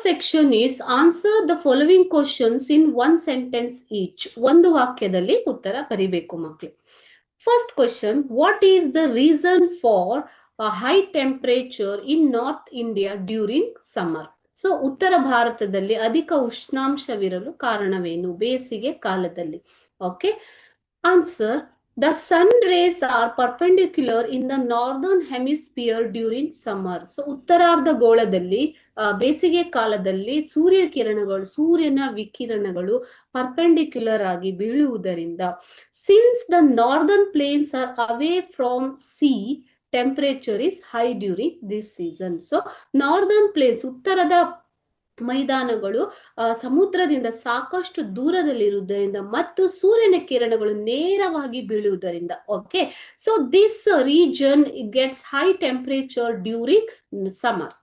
section is answer the following questions in one sentence each. ಒಂದು ವಾಕ್ಯದಲ್ಲಿ ಉತ್ತರ ಬರಿಬೇಕು ಮಕ್ಕಳು. First question, what is the reason for a high temperature in North India during summer? So ಉತ್ತರ ಭಾರತದಲ್ಲಿ ಅಧಿಕ ಉಷ್ಣಾಂಶವಿರಲು ಕಾರಣವೇನು ಬೇಸಿಗೆ ಕಾಲದಲ್ಲಿ? Okay, answer, the sun rays are perpendicular in the northern hemisphere during summer. So ಉತ್ತರಾರ್ಧಗೋಳದಲ್ಲಿ ಬೇಸಿಗೆ ಕಾಲದಲ್ಲಿ ಸೂರ್ಯನ ವಿಕಿರಣಗಳು ಪರ್ಪೆಂಡಿಕ್ಯುಲರ್ ಆಗಿ ಬೀಳುವುದರಿಂದ, since the northern plains are away from sea, temperature is high during this season. So northern place, ಉತ್ತರದ ಮೈದಾನಗಳು ಸಮುದ್ರದಿಂದ ಸಾಕಷ್ಟು ದೂರದಲ್ಲಿರುವುದರಿಂದ ಮತ್ತು ಸೂರ್ಯನ ಕಿರಣಗಳು ನೇರವಾಗಿ ಬೀಳುವುದರಿಂದ. Okay, so this region gets high temperature during summer.